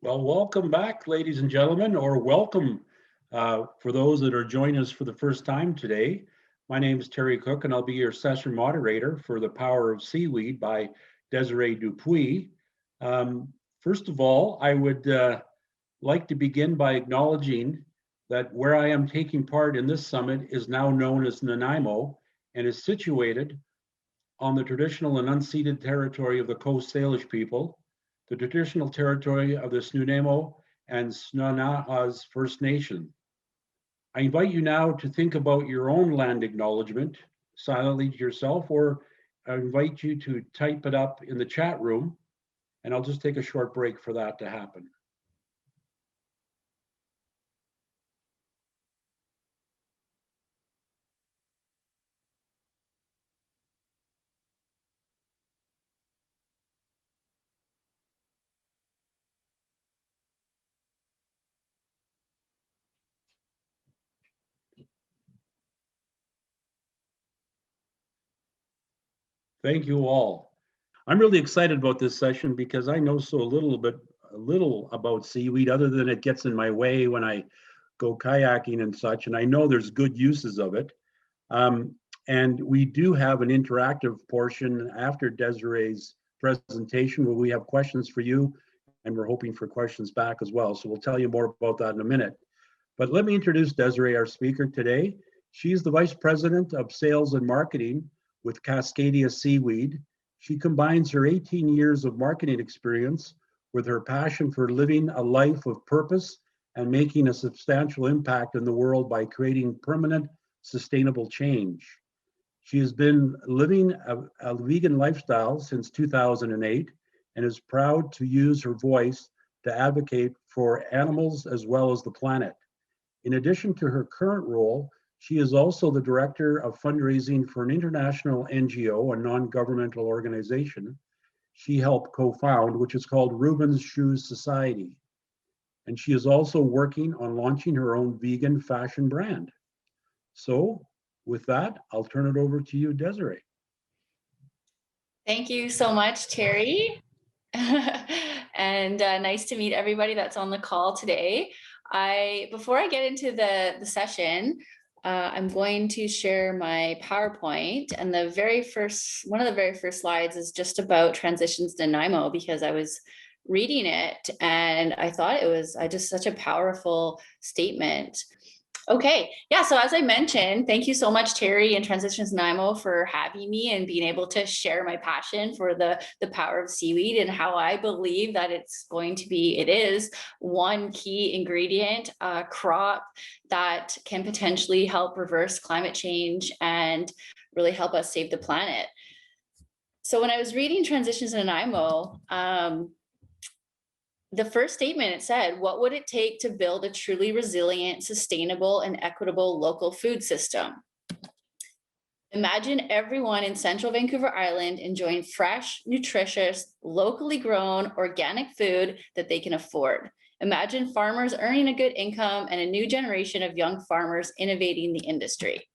Well, welcome back, ladies and gentlemen, or welcome for those that are joining us for the first time today. My name is Terry Cook, and I'll be your session moderator for The Power of Seaweed by Desiree Dupuis. First of all, I would like to begin by acknowledging that where I am taking part in this summit is now known as Nanaimo and is situated on the traditional and unceded territory of the Coast Salish people, the traditional territory of the Snuneymuxw and Snuneymuxw First Nation. I invite you now to think about your own land acknowledgement silently to yourself, or I invite you to type it up in the chat room, and I'll just take a short break for that to happen. Thank you all. I'm really excited about this session because I know so little about seaweed other than it gets in my way when I go kayaking and such, and I know there's good uses of it. And we do have an interactive portion after Desiree's presentation where we have questions for you, and we're hoping for questions back as well. So we'll tell you more about that in a minute. But let me introduce Desiree, our speaker today. She's the Vice President of Sales and Marketing with Cascadia Seaweed. She combines her 18 years of marketing experience with her passion for living a life of purpose and making a substantial impact in the world by creating permanent, sustainable change. She has been living a vegan lifestyle since 2008 and is proud to use her voice to advocate for animals as well as the planet. In addition to her current role, she is also the director of fundraising for an international NGO, a non-governmental organization she helped co-found, which is called Reuben's Shoes Society. And she is also working on launching her own vegan fashion brand. So with that, I'll turn it over to you, Desiree. Thank you so much, Terry. And nice to meet everybody that's on the call today. Before I get into the session, I'm going to share my PowerPoint, and one of the very first slides is just about transitions to Nanaimo, because I was reading it and I thought it was just such a powerful statement. Okay, yeah, so as I mentioned, thank you so much, Terry and Transitions Nanaimo, for having me and being able to share my passion for the power of seaweed and how I believe that it is one key ingredient, crop that can potentially help reverse climate change and really help us save the planet. So when I was reading Transitions in Nanaimo, the first statement, it said, what would it take to build a truly resilient, sustainable, and equitable local food system? Imagine everyone in central Vancouver Island enjoying fresh, nutritious, locally grown, organic food that they can afford. Imagine farmers earning a good income and a new generation of young farmers innovating the industry.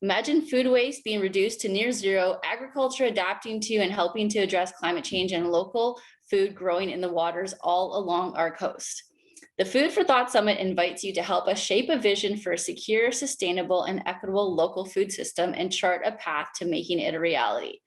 Imagine food waste being reduced to near zero, agriculture adapting to and helping to address climate change, and local food growing in the waters all along our coast. The Food for Thought Summit invites you to help us shape a vision for a secure, sustainable, and equitable local food system and chart a path to making it a reality.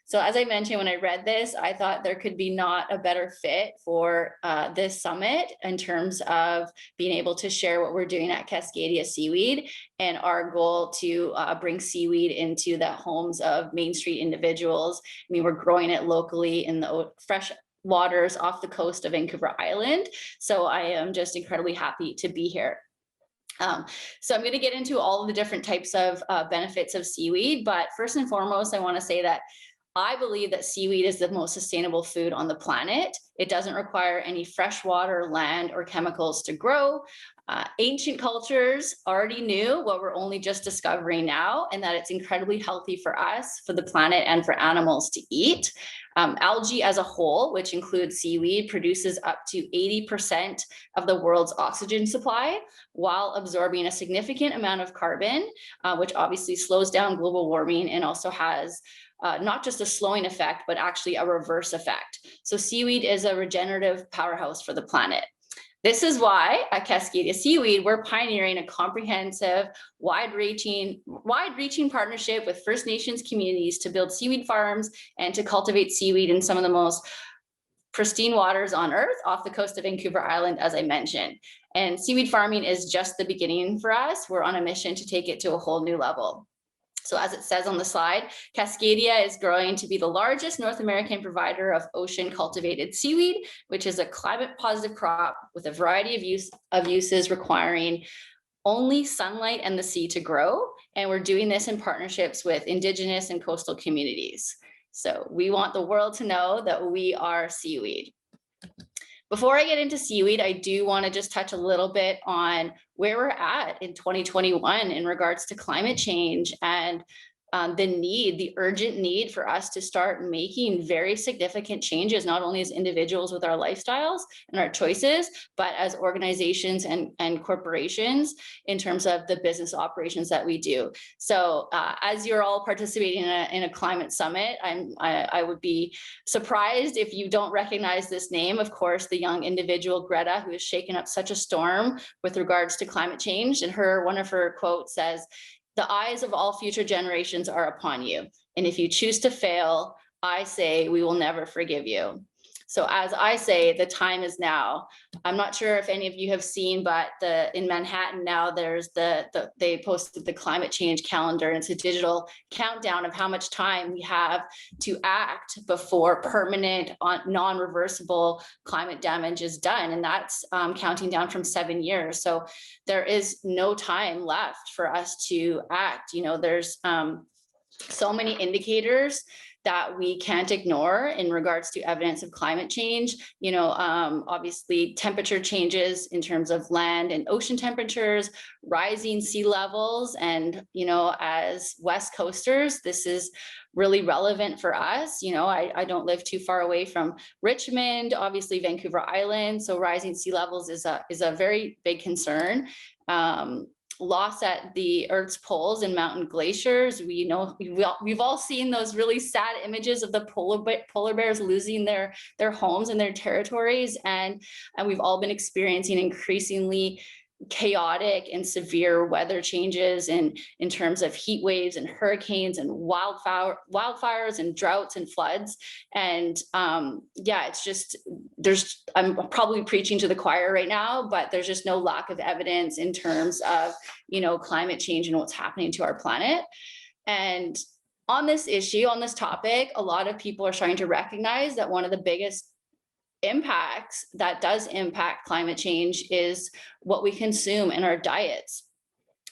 So as I mentioned, when I read this, I thought there could be not a better fit for this summit in terms of being able to share what we're doing at Cascadia Seaweed and our goal to bring seaweed into the homes of Main Street individuals. I mean, we're growing it locally in the fresh waters off the coast of Vancouver Island. So I am just incredibly happy to be here. So I'm going to get into all of the different types of benefits of seaweed, but first and foremost, I want to say that I believe that seaweed is the most sustainable food on the planet. It doesn't require any fresh water, land, or chemicals to grow. Ancient cultures already knew what we're only just discovering now, and that it's incredibly healthy for us, for the planet, and for animals to eat. Algae as a whole, which includes seaweed, produces up to 80% of the world's oxygen supply while absorbing a significant amount of carbon, which obviously slows down global warming and also has not just a slowing effect, but actually a reverse effect. So seaweed is a regenerative powerhouse for the planet. This is why at Cascadia Seaweed, we're pioneering a comprehensive, wide-reaching partnership with First Nations communities to build seaweed farms and to cultivate seaweed in some of the most pristine waters on Earth off the coast of Vancouver Island, as I mentioned. And seaweed farming is just the beginning for us. We're on a mission to take it to a whole new level. So as it says on the slide, Cascadia is growing to be the largest North American provider of ocean cultivated seaweed, which is a climate positive crop with a variety of uses requiring only sunlight and the sea to grow. And we're doing this in partnerships with indigenous and coastal communities. So we want the world to know that we are seaweed. Before I get into seaweed, I do want to just touch a little bit on where we're at in 2021 in regards to climate change and the urgent need for us to start making very significant changes, not only as individuals with our lifestyles and our choices, but as organizations and corporations in terms of the business operations that we do. So as you're all participating in a climate summit, I would be surprised if you don't recognize this name. Of course, the young individual Greta, who has shaken up such a storm with regards to climate change. And one of her quotes says, "The eyes of all future generations are upon you. And if you choose to fail, I say we will never forgive you." So as I say, the time is now. I'm not sure if any of you have seen, but in Manhattan now, there's they posted the climate change calendar. And it's a digital countdown of how much time we have to act before permanent, non-reversible climate damage is done. And that's counting down from 7 years. So there is no time left for us to act. There's so many indicators that we can't ignore in regards to evidence of climate change. Obviously temperature changes in terms of land and ocean temperatures, rising sea levels. And, as West Coasters, this is really relevant for us. I don't live too far away from Richmond, obviously Vancouver Island. So rising sea levels is a very big concern. Loss at the Earth's poles and mountain glaciers. We've all seen those really sad images of the polar bears losing their homes and their territories, and we've all been experiencing increasingly chaotic and severe weather changes in terms of heat waves and hurricanes and wildfires and droughts and floods. And it's just, I'm probably preaching to the choir right now, but there's just no lack of evidence in terms of, climate change and what's happening to our planet. And on this issue, on this topic, a lot of people are starting to recognize that one of the biggest impacts that does impact climate change is what we consume in our diets.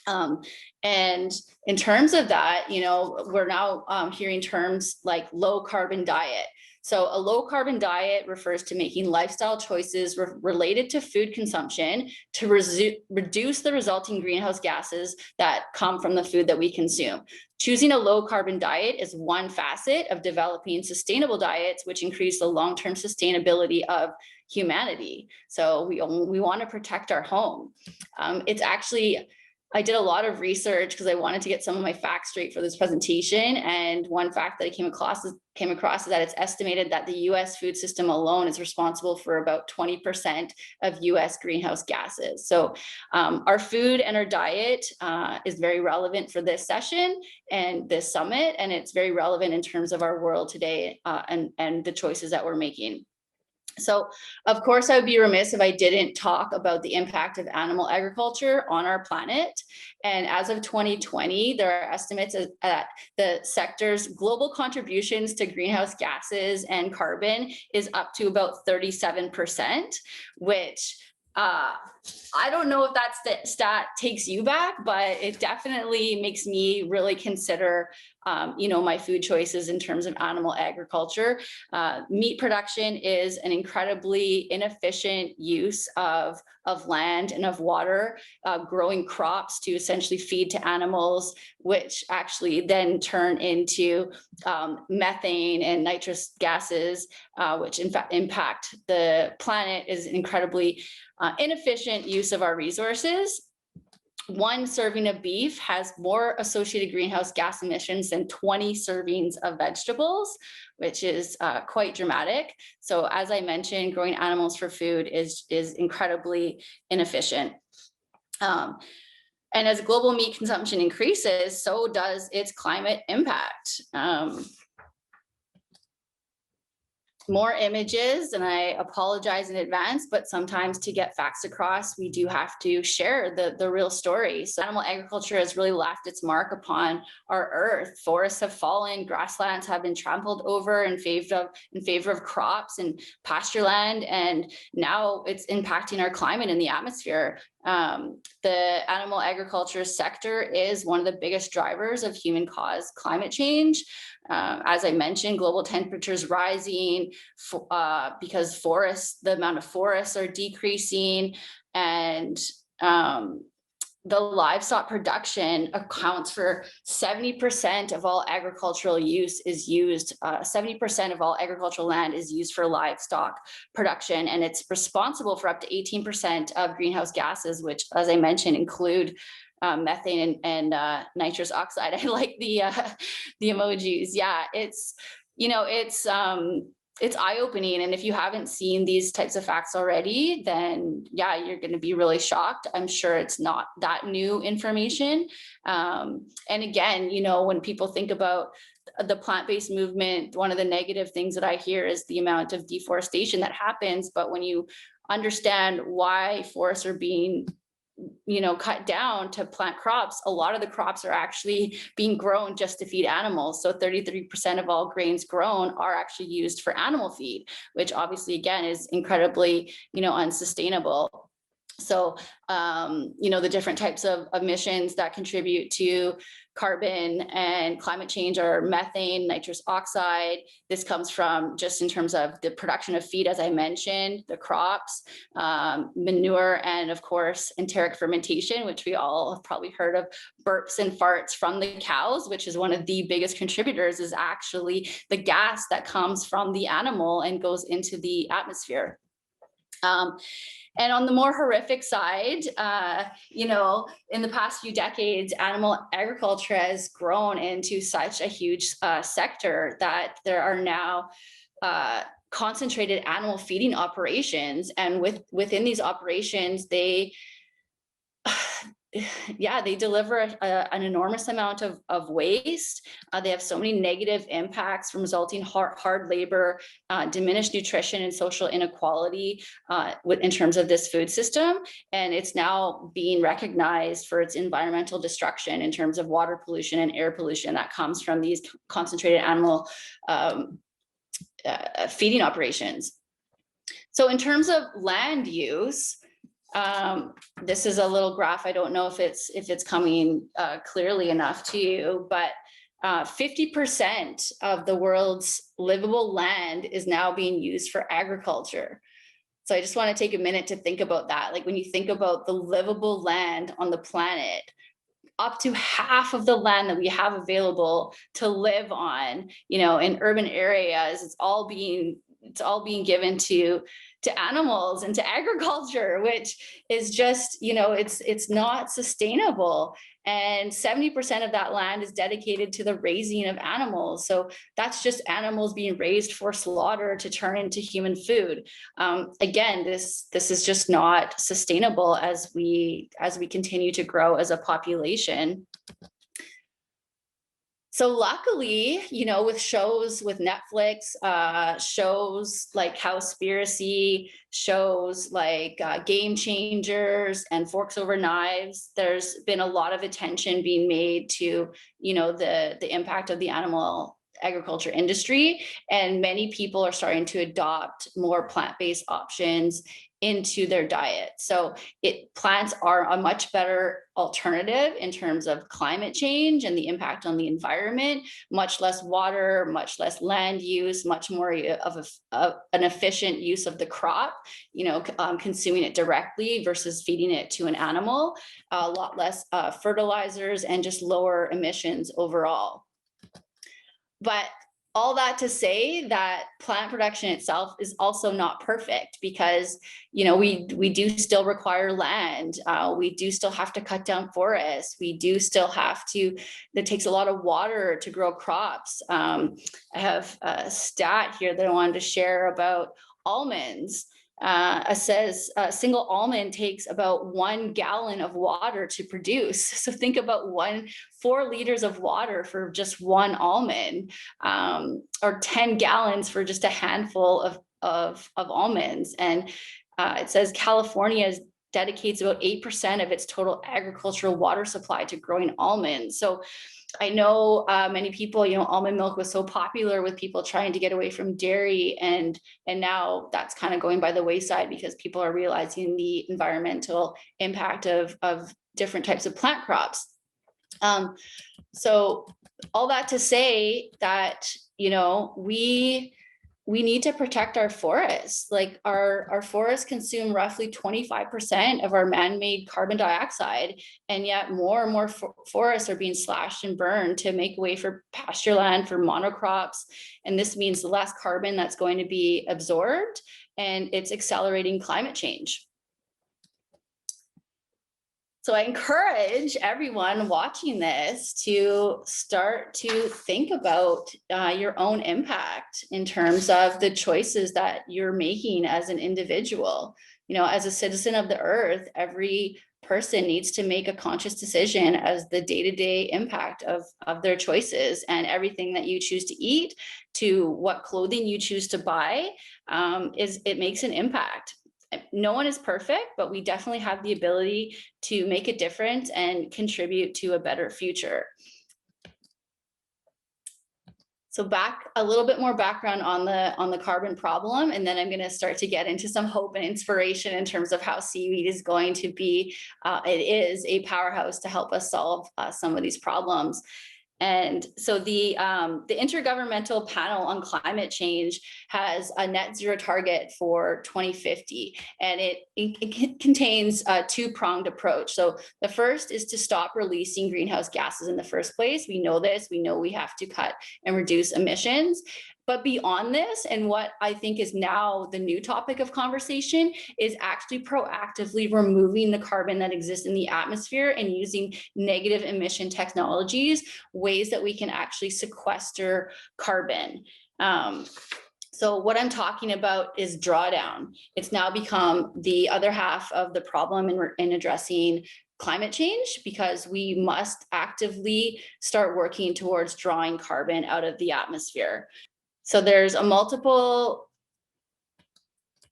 And in terms of that, we're now hearing terms like low carbon diet. So a low carbon diet refers to making lifestyle choices related to food consumption to reduce the resulting greenhouse gases that come from the food that we consume. Choosing a low carbon diet is one facet of developing sustainable diets, which increase the long-term sustainability of humanity. So we want to protect our home. I did a lot of research because I wanted to get some of my facts straight for this presentation. And one fact that I came across is that it's estimated that the US food system alone is responsible for about 20% of US greenhouse gases. So our food and our diet is very relevant for this session and this summit. And it's very relevant in terms of our world today and the choices that we're making. So, of course, I would be remiss if I didn't talk about the impact of animal agriculture on our planet. And as of 2020, there are estimates that the sector's global contributions to greenhouse gases and carbon is up to about 37%, which I don't know if that stat takes you back, but it definitely makes me really consider, my food choices in terms of animal agriculture. Meat production is an incredibly inefficient use of land and of water, growing crops to essentially feed to animals, which actually then turn into methane and nitrous gases, which in fact impact the planet, is incredibly inefficient use of our resources. one serving of beef has more associated greenhouse gas emissions than 20 servings of vegetables, which is quite dramatic. So as I mentioned, growing animals for food is incredibly inefficient. And as global meat consumption increases, so does its climate impact. More images, and I apologize in advance, but sometimes to get facts across, we do have to share the real story. So animal agriculture has really left its mark upon our earth. Forests have fallen, grasslands have been trampled over in favor of crops and pasture land, and now it's impacting our climate and the atmosphere. The animal agriculture sector is one of the biggest drivers of human-caused climate change. As I mentioned, global temperatures rising because the amount of forests are decreasing, and the livestock production accounts for 70% of all agricultural use is used, 70% of all agricultural land is used for livestock production, and it's responsible for up to 18% of greenhouse gases, which, as I mentioned, include methane and nitrous oxide. I like the emojis. Yeah, it's eye-opening, and if you haven't seen these types of facts already, then yeah, you're going to be really shocked. I'm sure it's not that new information. And again, when people think about the plant-based movement, one of the negative things that I hear is the amount of deforestation that happens. But when you understand why forests are being cut down to plant crops, a lot of the crops are actually being grown just to feed animals. So 33% of all grains grown are actually used for animal feed, which obviously, again, is incredibly, unsustainable. So, the different types of emissions that contribute to carbon and climate change are methane, nitrous oxide. This comes from just in terms of the production of feed, as I mentioned, the crops, manure, and of course, enteric fermentation, which we all have probably heard of, burps and farts from the cows, which is one of the biggest contributors, is actually the gas that comes from the animal and goes into the atmosphere. And on the more horrific side, in the past few decades, animal agriculture has grown into such a huge sector that there are now concentrated animal feeding operations. And within these operations, they deliver an enormous amount of waste. They have so many negative impacts from resulting hard labor, diminished nutrition, and social inequality in terms of this food system. And it's now being recognized for its environmental destruction in terms of water pollution and air pollution that comes from these concentrated animal feeding operations. So in terms of land use, this is a little graph. I don't know if it's coming clearly enough to you, but 50% of the world's livable land is now being used for agriculture. So I just want to take a minute to think about that. Like when you think about the livable land on the planet, up to half of the land that we have available to live on, in urban areas, it's all being given to animals and to agriculture, which is just, it's not sustainable. And 70% of that land is dedicated to the raising of animals. So that's just animals being raised for slaughter to turn into human food. Again, this is just not sustainable as we continue to grow as a population. So luckily, with shows with Netflix, shows like Cowspiracy, shows like Game Changers and Forks Over Knives, there's been a lot of attention being made to, the impact of the animal agriculture industry. And many people are starting to adopt more plant-based options into their diet. So plants are a much better alternative in terms of climate change and the impact on the environment, much less water, much less land use, much more of an efficient use of the crop, consuming it directly versus feeding it to an animal, a lot less fertilizers, and just lower emissions overall. But all that to say that plant production itself is also not perfect, because we do still require land. We do still have to cut down forests. We do still have to. That takes a lot of water to grow crops. I have a stat here that I wanted to share about almonds. It says a single almond takes about 1 gallon of water to produce. So think about 4 liters of water for just one almond, or 10 gallons for just a handful of almonds. And it says California dedicates about 8% of its total agricultural water supply to growing almonds. So I know many people, almond milk was so popular with people trying to get away from dairy, and now that's kind of going by the wayside because people are realizing the environmental impact of different types of plant crops. So all that to say that, we need to protect our forests. Like our forests consume roughly 25% of our man-made carbon dioxide, and yet more and more forests are being slashed and burned to make way for pasture land, for monocrops. And this means less carbon that's going to be absorbed, and it's accelerating climate change. So I encourage everyone watching this to start to think about your own impact in terms of the choices that you're making as an individual. As a citizen of the earth, every person needs to make a conscious decision as the day-to-day impact of their choices, and everything that you choose to eat to what clothing you choose to buy, it makes an impact. No one is perfect, but we definitely have the ability to make a difference and contribute to a better future. So back a little bit more background on the carbon problem, and then I'm going to start to get into some hope and inspiration in terms of how seaweed is going to be, it is a powerhouse to help us solve some of these problems. And so the Intergovernmental Panel on Climate Change has a net zero target for 2050, and it contains a two-pronged approach. So the first is to stop releasing greenhouse gases in the first place. We know this. We know we have to cut and reduce emissions. But beyond this, and what I think is now the new topic of conversation, is actually proactively removing the carbon that exists in the atmosphere and using negative emission technologies, ways that we can actually sequester carbon. So what I'm talking about is drawdown. It's now become the other half of the problem in addressing climate change, because we must actively start working towards drawing carbon out of the atmosphere. So there's a multiple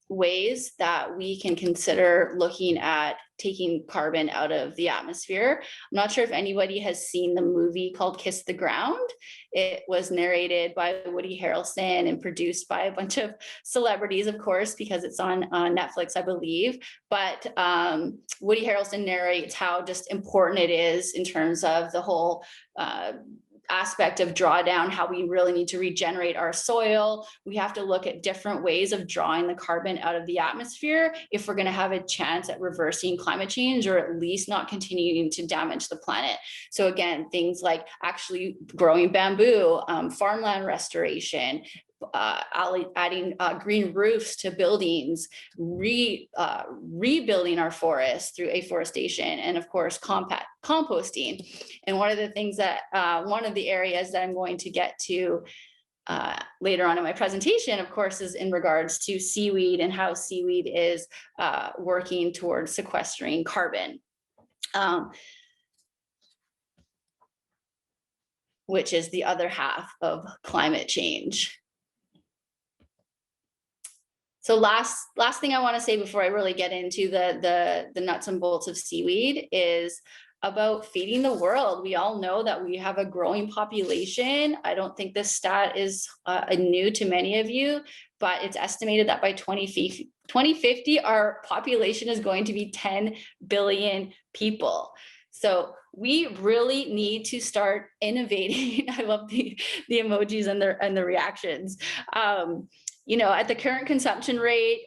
ways that we can consider looking at taking carbon out of the atmosphere. I'm not sure if anybody has seen the movie called Kiss the Ground. It was narrated by Woody Harrelson and produced by a bunch of celebrities, of course, because it's on Netflix, I believe. But Woody Harrelson narrates how just important it is in terms of the whole aspect of drawdown, how we really need to regenerate our soil. We have to look at different ways of drawing the carbon out of the atmosphere if we're going to have a chance at reversing climate change, or at least not continuing to damage the planet. So again, things like actually growing bamboo, farmland restoration, adding green roofs to buildings, rebuilding our forests through afforestation, and of course composting. And one of the things that one of the areas that I'm going to get to later on in my presentation, of course, is in regards to seaweed and how seaweed is working towards sequestering carbon, which is the other half of climate change. So last thing I want to say before I really get into the nuts and bolts of seaweed is about feeding the world. We all know that we have a growing population. I don't think this stat is new to many of you, but it's estimated that by 2050, our population is going to be 10 billion people. So we really need to start innovating. I love the emojis and the reactions. At the current consumption rate,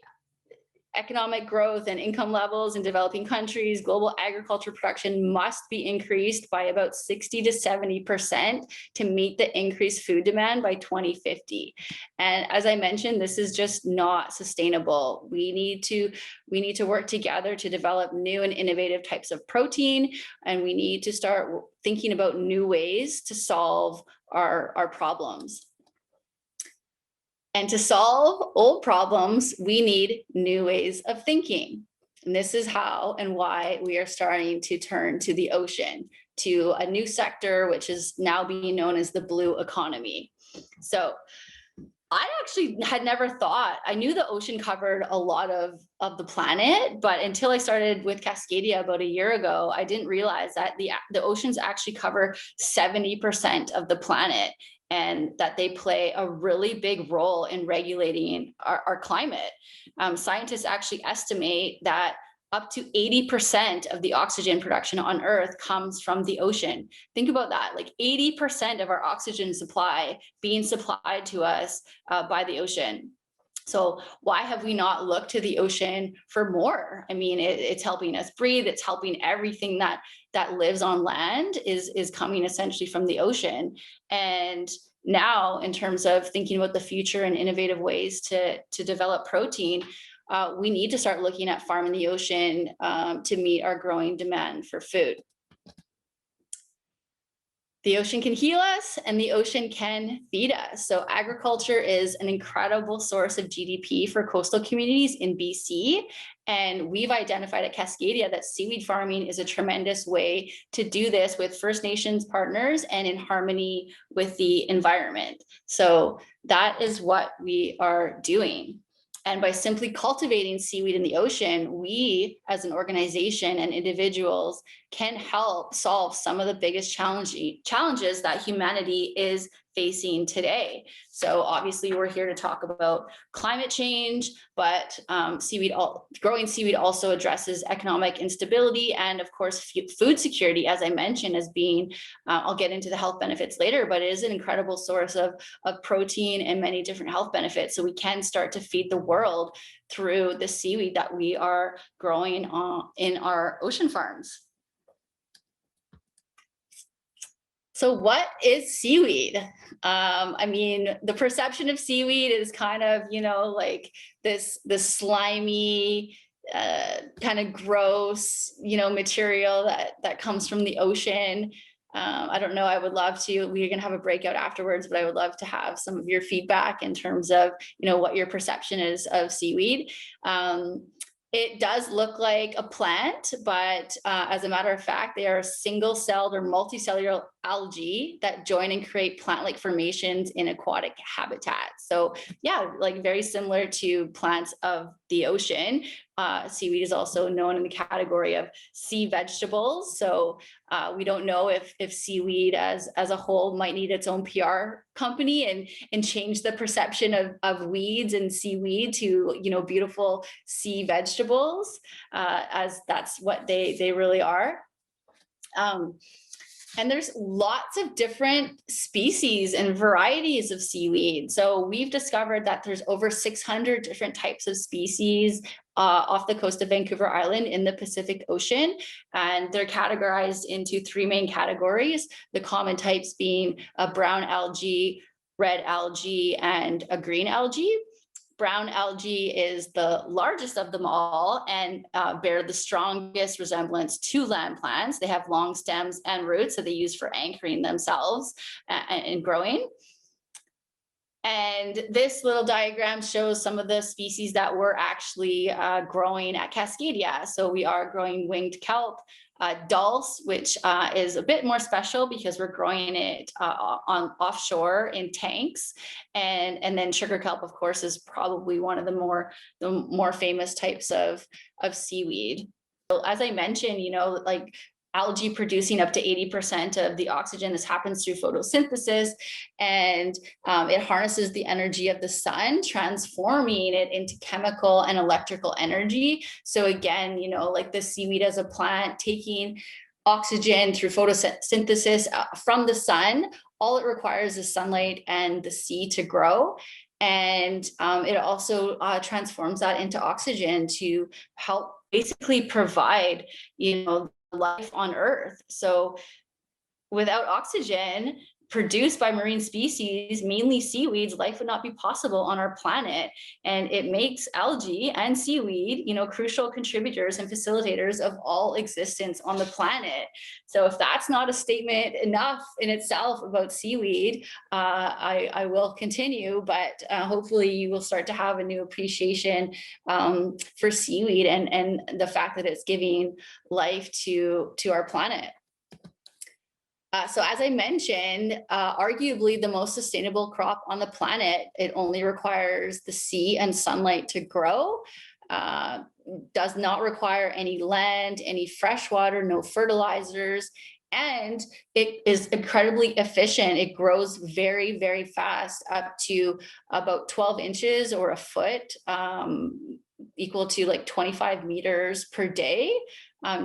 economic growth and income levels in developing countries, global agriculture production must be increased by about 60 to 70% to meet the increased food demand by 2050. And as I mentioned, this is just not sustainable. We need to work together to develop new and innovative types of protein, and we need to start thinking about new ways to solve our problems. And to solve old problems, we need new ways of thinking. And this is how and why we are starting to turn to the ocean, to a new sector, which is now being known as the blue economy. So I actually had never thought, I knew the ocean covered a lot of the planet, but until I started with Cascadia about a year ago, I didn't realize that the oceans actually cover 70% of the planet, and that they play a really big role in regulating our climate. Scientists actually estimate that up to 80% of the oxygen production on Earth comes from the ocean. Think about that, like 80% of our oxygen supply being supplied to us by the ocean. So why have we not looked to the ocean for more? I mean, it's helping us breathe. It's helping everything that lives on land is coming essentially from the ocean. And now, in terms of thinking about the future and innovative ways to develop protein, we need to start looking at farming the ocean to meet our growing demand for food. The ocean can heal us and the ocean can feed us. So agriculture is an incredible source of GDP for coastal communities in BC. And we've identified at Cascadia that seaweed farming is a tremendous way to do this with First Nations partners and in harmony with the environment. So that is what we are doing. And by simply cultivating seaweed in the ocean, we as an organization and individuals can help solve some of the biggest challenges that humanity is facing today. So obviously we're here to talk about climate change, but growing seaweed also addresses economic instability and of course food security, as I mentioned, as being, I'll get into the health benefits later, but it is an incredible source of protein and many different health benefits. So we can start to feed the world through the seaweed that we are growing in our ocean farms. So what is seaweed? I mean, the perception of seaweed is kind of, like this slimy, kind of gross, material that comes from the ocean. I don't know, I would love to, we're gonna have a breakout afterwards, but I would love to have some of your feedback in terms of, what your perception is of seaweed. It does look like a plant, but as a matter of fact, they are single-celled or multicellular algae that join and create plant-like formations in aquatic habitats. So yeah, like very similar to plants of the ocean. Seaweed is also known in the category of sea vegetables. So we don't know if seaweed as a whole might need its own PR company and change the perception of weeds and seaweed to, beautiful sea vegetables, as that's what they really are. And there's lots of different species and varieties of seaweed. So we've discovered that there's over 600 different types of species off the coast of Vancouver Island in the Pacific Ocean. And they're categorized into three main categories, the common types being a brown algae, red algae, and a green algae. Brown algae is the largest of them all and bear the strongest resemblance to land plants. They have long stems and roots that they use for anchoring themselves and growing. And this little diagram shows some of the species that we're actually growing at Cascadia. So we are growing winged kelp, dulse, which is a bit more special because we're growing it on offshore in tanks, and then sugar kelp, of course, is probably one of the more famous types of seaweed. So as I mentioned, like algae producing up to 80% of the oxygen. This happens through photosynthesis, and it harnesses the energy of the sun, transforming it into chemical and electrical energy. So again, like the seaweed as a plant taking oxygen through photosynthesis from the sun, all it requires is sunlight and the sea to grow. And it also transforms that into oxygen to help basically provide, life on Earth. So without oxygen produced by marine species, mainly seaweeds, life would not be possible on our planet. And it makes algae and seaweed, crucial contributors and facilitators of all existence on the planet. So if that's not a statement enough in itself about seaweed, I will continue, but hopefully you will start to have a new appreciation for seaweed and the fact that it's giving life to our planet. So as I mentioned, arguably the most sustainable crop on the planet. It only requires the sea and sunlight to grow, does not require any land, any fresh water, no fertilizers, and it is incredibly efficient. It grows very, very fast, up to about 12 inches or a foot, equal to like 25 meters per day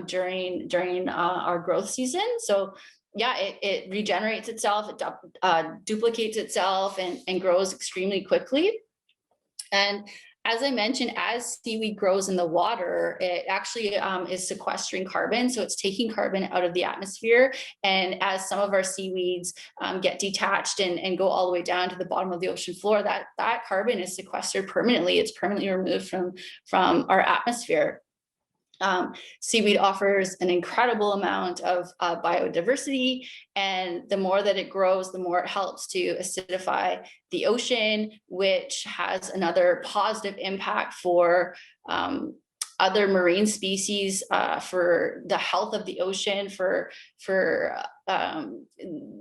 during our growth season. So yeah, it regenerates itself, it duplicates itself and grows extremely quickly. And as I mentioned, as seaweed grows in the water, it actually is sequestering carbon. So it's taking carbon out of the atmosphere. And as some of our seaweeds get detached and go all the way down to the bottom of the ocean floor, that carbon is sequestered permanently. It's permanently removed from our atmosphere. Seaweed offers an incredible amount of biodiversity, and the more that it grows, the more it helps to acidify the ocean, which has another positive impact for other marine species, for the health of the ocean, for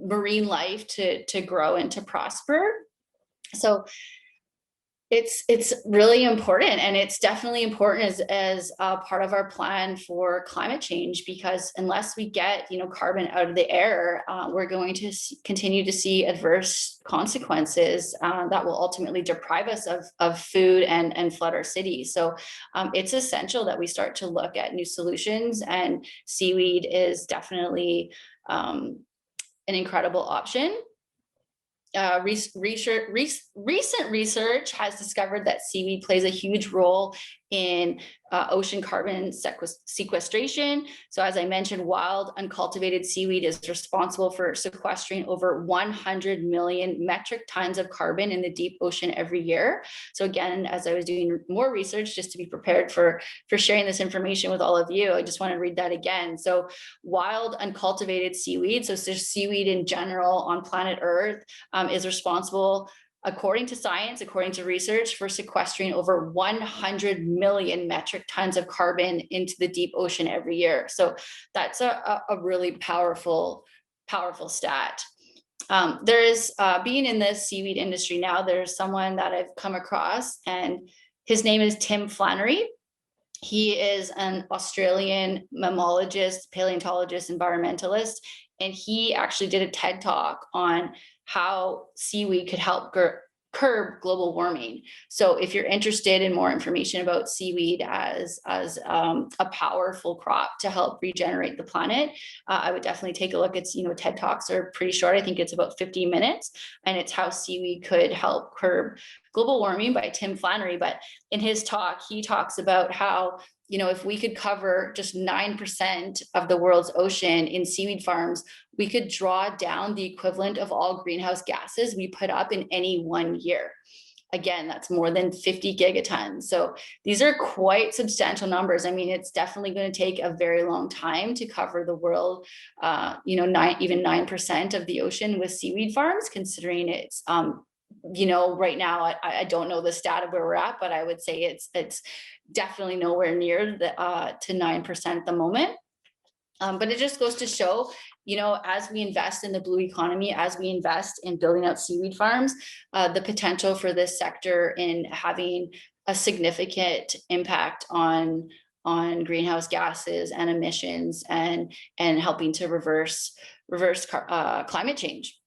marine life to grow and to prosper. So it's really important, and it's definitely important as a part of our plan for climate change, because unless we get carbon out of the air, we're going to continue to see adverse consequences that will ultimately deprive us of food and flood our cities. So it's essential that we start to look at new solutions, and seaweed is definitely an incredible option. Recent research has discovered that seaweed plays a huge role in ocean carbon sequestration. So as I mentioned, wild uncultivated seaweed is responsible for sequestering over 100 million metric tons of carbon in the deep ocean every year. So again, as I was doing more research just to be prepared for sharing this information with all of you, I just want to read that again. So wild uncultivated seaweed, so just seaweed in general on planet Earth, is responsible, according to science, according to research, for sequestering over 100 million metric tons of carbon into the deep ocean every year. So that's a really powerful stat. There is, being in the seaweed industry now, there's someone that I've come across, and his name is Tim Flannery. He is an Australian mammologist, paleontologist, environmentalist, and he actually did a TED Talk on how seaweed could help curb global warming. So if you're interested in more information about seaweed as a powerful crop to help regenerate the planet, I would definitely take a look. It's, TED Talks are pretty short. I think it's about 50 minutes, and it's how seaweed could help curb global warming by Tim Flannery. But in his talk, he talks about how, if we could cover just 9% of the world's ocean in seaweed farms, we could draw down the equivalent of all greenhouse gases we put up in any one year. Again, that's more than 50 gigatons. So these are quite substantial numbers. I mean, it's definitely going to take a very long time to cover the world, even 9% of the ocean with seaweed farms, considering it's, right now, I don't know the stat of where we're at, but I would say it's definitely nowhere near the to 9% at the moment. But it just goes to show, as we invest in the blue economy, as we invest in building out seaweed farms, the potential for this sector in having a significant impact on greenhouse gases and emissions, and helping to reverse climate change.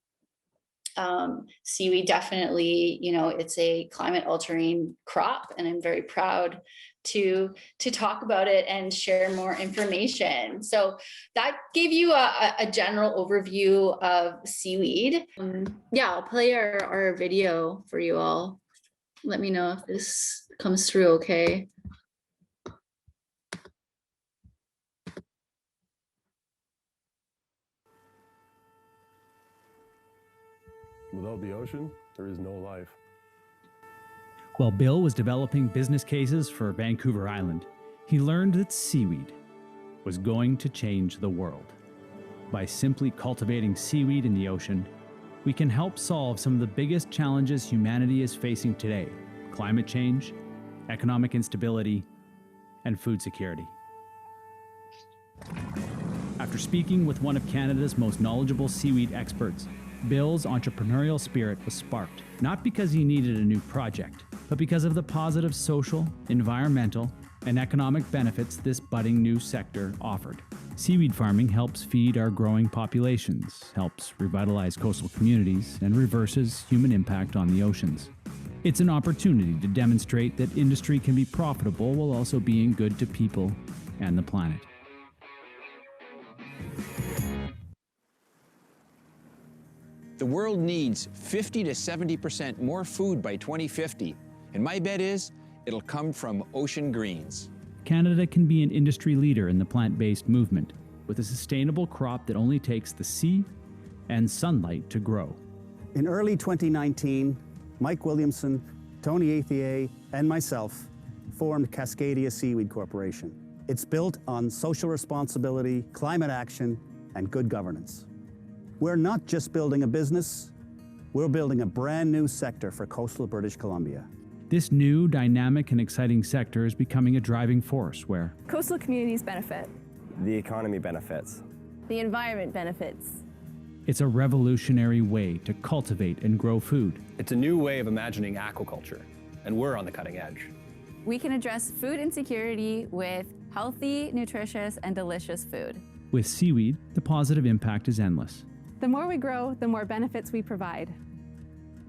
Seaweed definitely, it's a climate altering crop, and I'm very proud to talk about it and share more information. So that gave you a general overview of seaweed. Yeah, I'll play our video for you all. Let me know if this comes through okay. Without the ocean, there is no life. While Bill was developing business cases for Vancouver Island, he learned that seaweed was going to change the world. By simply cultivating seaweed in the ocean, we can help solve some of the biggest challenges humanity is facing today: climate change, economic instability, and food security. After speaking with one of Canada's most knowledgeable seaweed experts, Bill's entrepreneurial spirit was sparked, not because he needed a new project, but because of the positive social, environmental, and economic benefits this budding new sector offered. Seaweed farming helps feed our growing populations, helps revitalize coastal communities, and reverses human impact on the oceans. It's an opportunity to demonstrate that industry can be profitable while also being good to people and the planet. The world needs 50 to 70% more food by 2050, and my bet is it'll come from ocean greens. Canada can be an industry leader in the plant-based movement, with a sustainable crop that only takes the sea and sunlight to grow. In early 2019, Mike Williamson, Tony Athier, and myself formed Cascadia Seaweed Corporation. It's built on social responsibility, climate action, and good governance. We're not just building a business, we're building a brand new sector for coastal British Columbia. This new, dynamic, and exciting sector is becoming a driving force where coastal communities benefit. The economy benefits. The environment benefits. it's a revolutionary way to cultivate and grow food. It's a new way of imagining aquaculture, and we're on the cutting edge. We can address food insecurity with healthy, nutritious, and delicious food. With seaweed, the positive impact is endless. The more we grow, the more benefits we provide.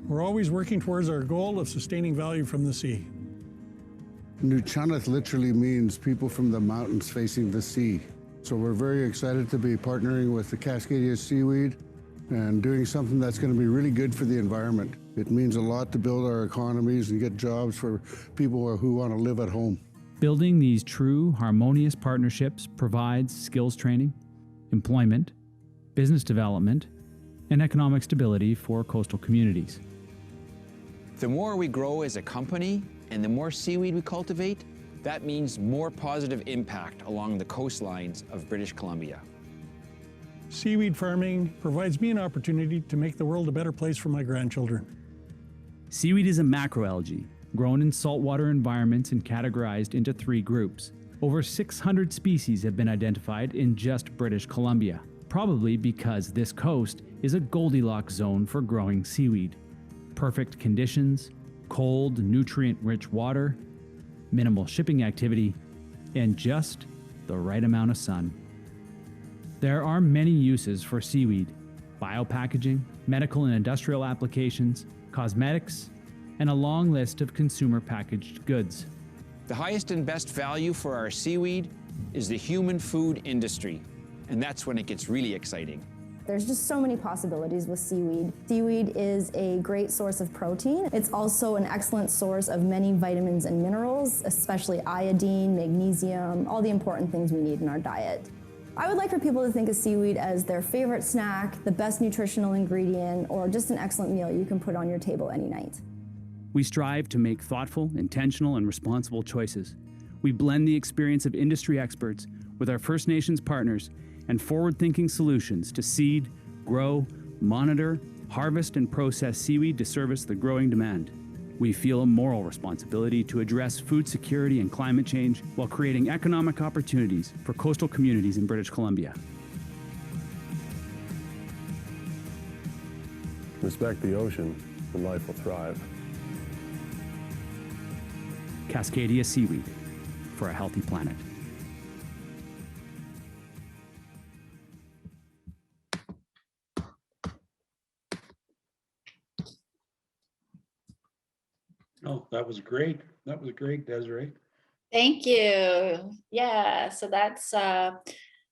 We're always working towards our goal of sustaining value from the sea. Nuchanath literally means people from the mountains facing the sea. So we're very excited to be partnering with the Cascadia Seaweed and doing something that's going to be really good for the environment. It means a lot to build our economies and get jobs for people who want to live at home. Building these true, harmonious partnerships provides skills training, employment, business development, and economic stability for coastal communities. The more we grow as a company and the more seaweed we cultivate, that means more positive impact along the coastlines of British Columbia. Seaweed farming provides me an opportunity to make the world a better place for my grandchildren. Seaweed is a macroalgae grown in saltwater environments and categorized into 3 groups. Over 600 species have been identified in just British Columbia, probably because this coast is a Goldilocks zone for growing seaweed. Perfect conditions, cold, nutrient-rich water, minimal shipping activity, and just the right amount of sun. There are many uses for seaweed: biopackaging, medical and industrial applications, cosmetics, and a long list of consumer packaged goods. The highest and best value for our seaweed is the human food industry, and that's when it gets really exciting. There's just so many possibilities with seaweed. Seaweed is a great source of protein. It's also an excellent source of many vitamins and minerals, especially iodine, magnesium, all the important things we need in our diet. I would like for people to think of seaweed as their favorite snack, the best nutritional ingredient, or just an excellent meal you can put on your table any night. We strive to make thoughtful, intentional, and responsible choices. We blend the experience of industry experts with our First Nations partners and forward-thinking solutions to seed, grow, monitor, harvest, and process seaweed to service the growing demand. We feel a moral responsibility to address food security and climate change while creating economic opportunities for coastal communities in British Columbia. Respect the ocean, and life will thrive. Cascadia Seaweed, for a healthy planet. Oh, that was great. That was great, Desiree. Thank you. Yeah, so that's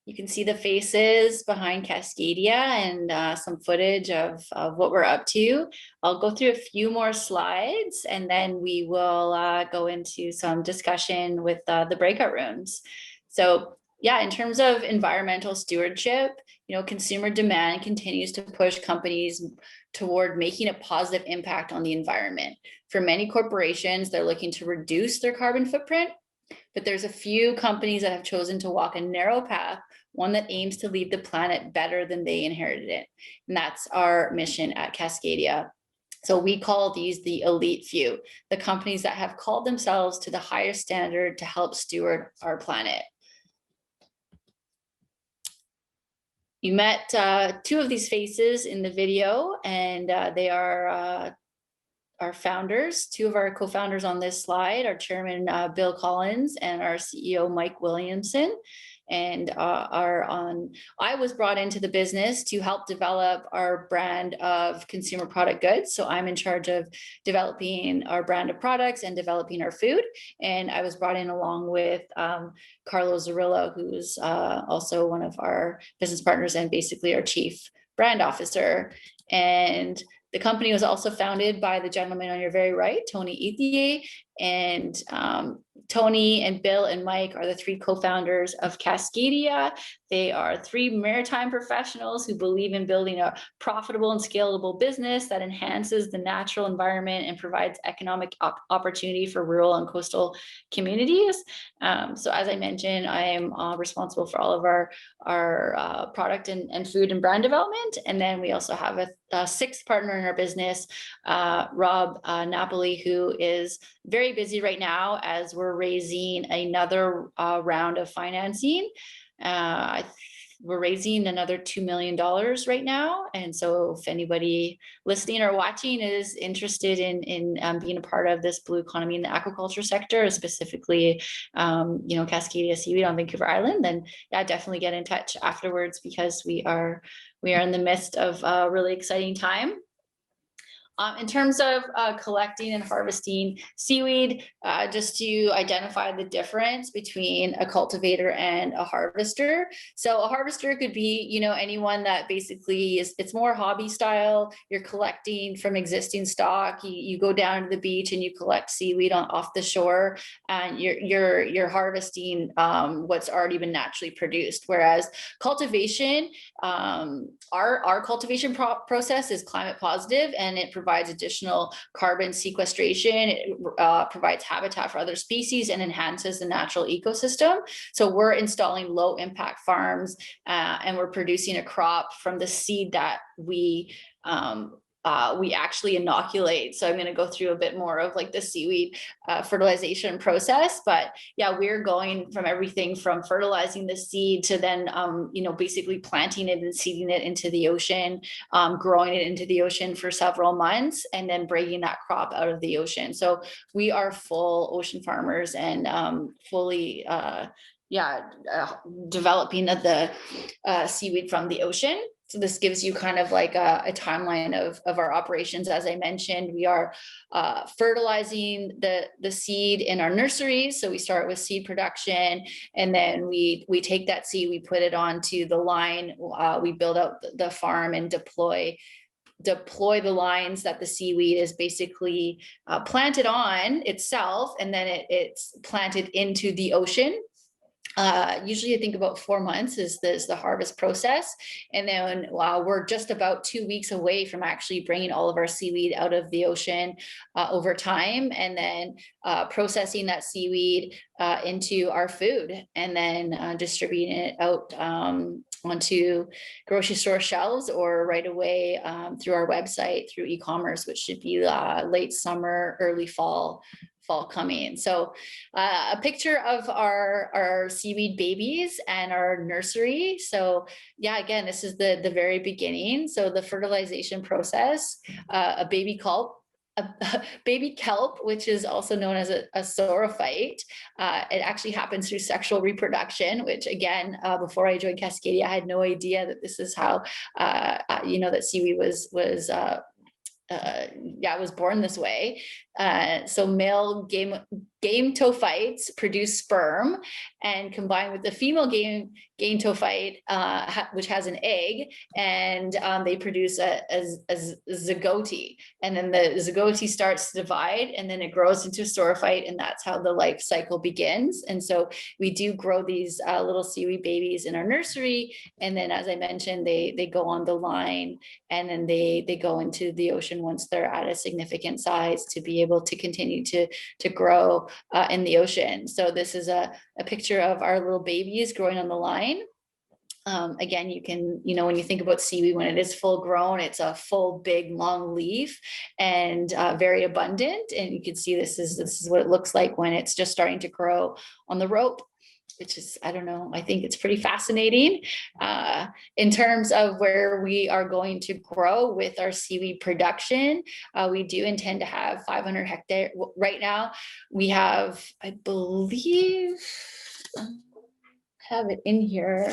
You can see the faces behind Cascadia and some footage of what we're up to. I'll go through a few more slides and then we will go into some discussion with the breakout rooms. So yeah, in terms of environmental stewardship, consumer demand continues to push companies toward making a positive impact on the environment. For many corporations, they're looking to reduce their carbon footprint, but there's a few companies that have chosen to walk a narrow path, one that aims to leave the planet better than they inherited it. And that's our mission at Cascadia. So we call these the elite few, the companies that have called themselves to the highest standard to help steward our planet. You met two of these faces in the video, and they are our founders, two of our co-founders on this slide, our chairman, Bill Collins, and our CEO, Mike Williamson. And I was brought into the business to help develop our brand of consumer product goods. So I'm in charge of developing our brand of products and developing our food. And I was brought in along with Carlos Zarillo, who's also one of our business partners and basically our chief brand officer. And the company was also founded by the gentleman on your very right, Tony Ethier, and Tony and Bill and Mike are the three co-founders of Cascadia. They are three maritime professionals who believe in building a profitable and scalable business that enhances the natural environment and provides economic opportunity for rural and coastal communities. So as I mentioned, I am responsible for all of our product and food and brand development. And then we also have a sixth partner in our business, Rob Napoli, who is very busy right now as we're raising another round of financing. We're raising another $2 million right now. And so if anybody listening or watching is interested in being a part of this blue economy in the aquaculture sector, specifically, Cascadia Seaweed on Vancouver Island, then yeah, definitely get in touch afterwards because we are in the midst of a really exciting time. In terms of collecting and harvesting seaweed, just to identify the difference between a cultivator and a harvester. So a harvester could be, anyone that basically it's more hobby style. You're collecting from existing stock. You go down to the beach and you collect seaweed off the shore, and you're harvesting what's already been naturally produced. Whereas cultivation, our cultivation process is climate positive, and it provides additional carbon sequestration. It provides habitat for other species and enhances the natural ecosystem. So we're installing low impact farms and we're producing a crop from the seed that we actually inoculate. So I'm going to go through a bit more of like the seaweed fertilization process. But yeah, we're going from everything from fertilizing the seed to then, basically planting it and seeding it into the ocean, growing it into the ocean for several months, and then bringing that crop out of the ocean. So we are full ocean farmers and fully developing the seaweed from the ocean. So this gives you kind of like a timeline of our operations. As I mentioned, we are fertilizing the seed in our nurseries. So we start with seed production, and then we take that seed, we put it onto the line, we build out the farm and deploy the lines that the seaweed is basically planted on itself, and then it's planted into the ocean. Usually I think about 4 months is the harvest process. And then we're just about 2 weeks away from actually bringing all of our seaweed out of the ocean over time, and then processing that seaweed into our food, and then distributing it out onto grocery store shelves or right away through our website, through e-commerce, which should be late summer, early fall coming. So a picture of our seaweed babies and our nursery. So yeah, again, this is the very beginning. So the fertilization process, a baby kelp, which is also known as a saurophyte. It actually happens through sexual reproduction, which again, before I joined Cascadia, I had no idea that this is how, that seaweed was born this way. So male gametophytes produce sperm, and combined with the female gametophyte, which has an egg, and they produce a zygote. And then the zygote starts to divide, and then it grows into a saurophyte, and that's how the life cycle begins. And so we do grow these little seaweed babies in our nursery, and then, as I mentioned, they go on the line, and then they go into the ocean once they're at a significant size to be able to continue to grow in the ocean. So this is a picture of our little babies growing on the line. Again, you can, when you think about seaweed, when it is full grown, it's a full, big, long leaf and very abundant. And you can see this is what it looks like when it's just starting to grow on the rope, which is, I don't know, I think it's pretty fascinating. In terms of where we are going to grow with our seaweed production, we do intend to have 500 hectares. Right now, we have, I believe, have it in here.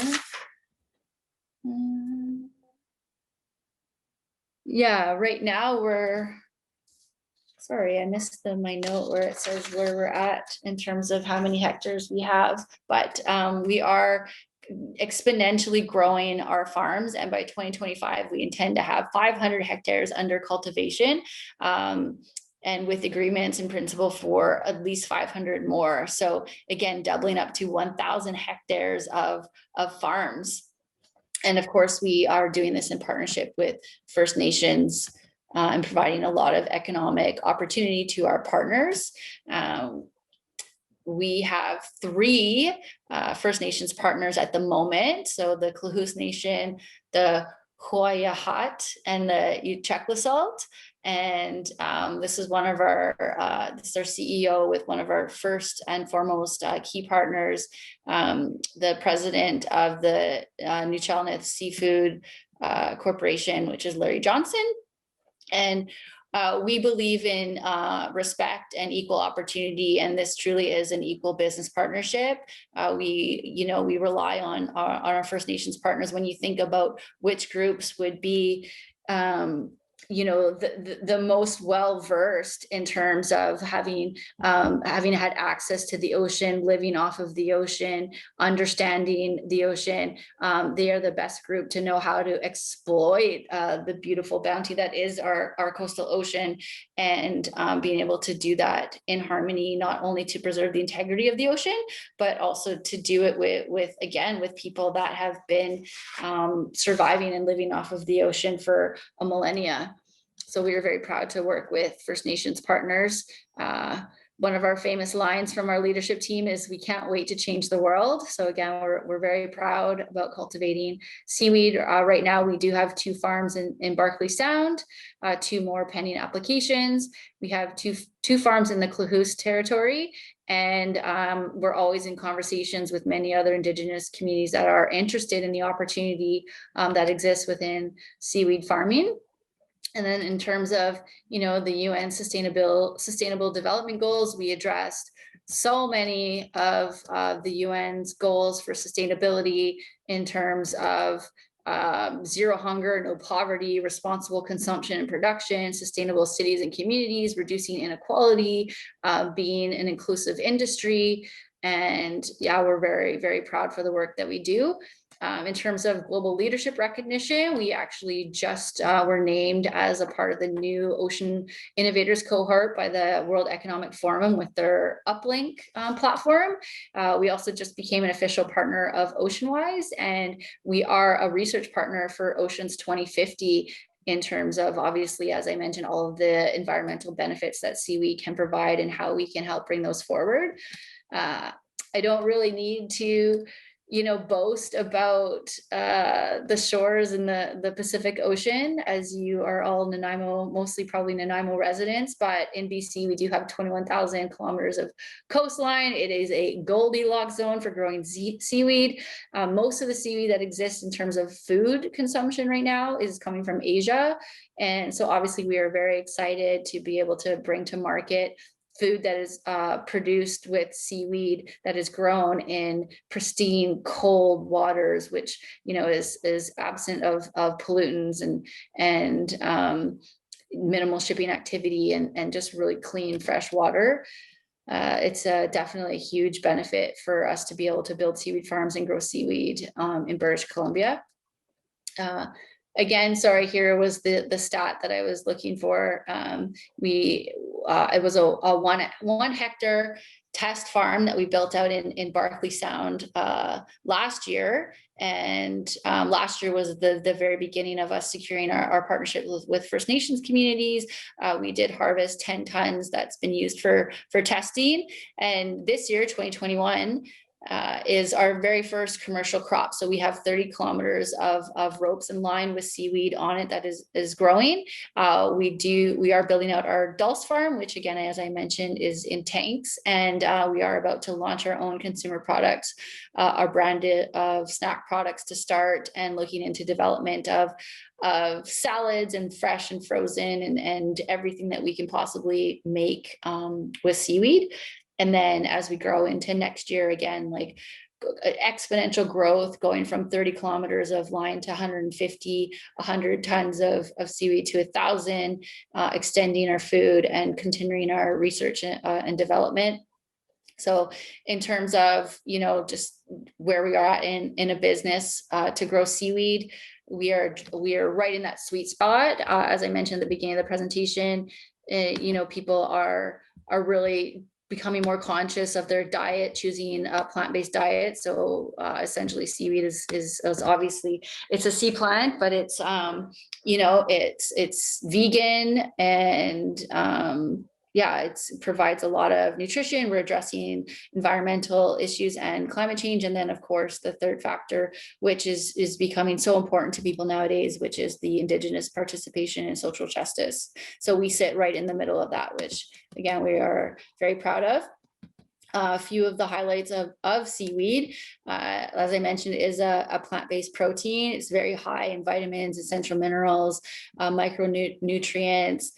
Yeah, right now sorry, I missed my note where it says where we're at in terms of how many hectares we have, but we are exponentially growing our farms, and by 2025 we intend to have 500 hectares under cultivation, and with agreements in principle for at least 500 more. So again, doubling up to 1,000 hectares of farms. And of course, we are doing this in partnership with First Nations and providing a lot of economic opportunity to our partners. We have 3 First Nations partners at the moment. So the Klahoos Nation, the Huayahat, and the Uchequasalt. And this is one of this is our CEO with one of our first and foremost key partners, the president of the New Chalneth Seafood Corporation, which is Larry Johnson. And we believe in respect and equal opportunity, and this truly is an equal business partnership. We rely on our First Nations partners. When you think about which groups would be the most well-versed in terms of having had access to the ocean, living off of the ocean, understanding the ocean. They are the best group to know how to exploit the beautiful bounty that is our coastal ocean, and being able to do that in harmony, not only to preserve the integrity of the ocean, but also to do it with people that have been surviving and living off of the ocean for a millennia. So we are very proud to work with First Nations partners. One of our famous lines from our leadership team is, "We can't wait to change the world." So again, we're very proud about cultivating seaweed. Right now, we do have 2 farms in Barkley Sound, 2 more pending applications. We have two farms in the Klahoos territory, and we're always in conversations with many other Indigenous communities that are interested in the opportunity that exists within seaweed farming. And then in terms of, the UN Sustainable Development Goals, we addressed so many of the UN's goals for sustainability in terms of zero hunger, no poverty, responsible consumption and production, sustainable cities and communities, reducing inequality, being an inclusive industry. And yeah, we're very, very proud for the work that we do. In terms of global leadership recognition, we actually just were named as a part of the new Ocean Innovators cohort by the World Economic Forum with their Uplink platform. We also just became an official partner of OceanWise, and we are a research partner for Oceans 2050 in terms of, obviously, as I mentioned, all of the environmental benefits that seaweed can provide and how we can help bring those forward. I don't really need to boast about the shores in the Pacific Ocean, as you are all Nanaimo, mostly probably Nanaimo residents, but in BC, we do have 21,000 kilometers of coastline. It is a Goldilocks zone for growing seaweed. Most of the seaweed that exists in terms of food consumption right now is coming from Asia. And so obviously we are very excited to be able to bring to market food that is produced with seaweed that is grown in pristine cold waters, which is absent of pollutants and minimal shipping activity and just really clean fresh water. it's definitely a huge benefit for us to be able to build seaweed farms and grow seaweed in British Columbia. Again, sorry, here was the stat that I was looking for. It was a one hectare test farm that we built out in Barkley Sound last year. And last year was the very beginning of us securing our partnership with First Nations communities. We did harvest 10 tons that's been used for testing. And this year, 2021, is our very first commercial crop. So we have 30 kilometers of ropes and line with seaweed on it that is growing. We are building out our dulse farm, which again, as I mentioned, is in tanks. And we are about to launch our own consumer products, our brand of snack products to start, and looking into development of salads and fresh and frozen and everything that we can possibly make with seaweed. And then as we grow into next year, again, like exponential growth, going from 30 kilometers of line to 150, 100 tons of seaweed to 1,000, extending our food and continuing our research and development. So in terms of, just where we are at in a business to grow seaweed, we are right in that sweet spot. As I mentioned at the beginning of the presentation, people are really becoming more conscious of their diet, choosing a plant-based diet. So essentially seaweed is obviously, it's a sea plant, but it's, it's vegan, and it provides a lot of nutrition. We're addressing environmental issues and climate change. And then of course, the third factor, which is becoming so important to people nowadays, which is the indigenous participation in social justice. So we sit right in the middle of that, which again, we are very proud of. A few of the highlights of seaweed, as I mentioned, is a plant-based protein. It's very high in vitamins, essential minerals, micronutrients.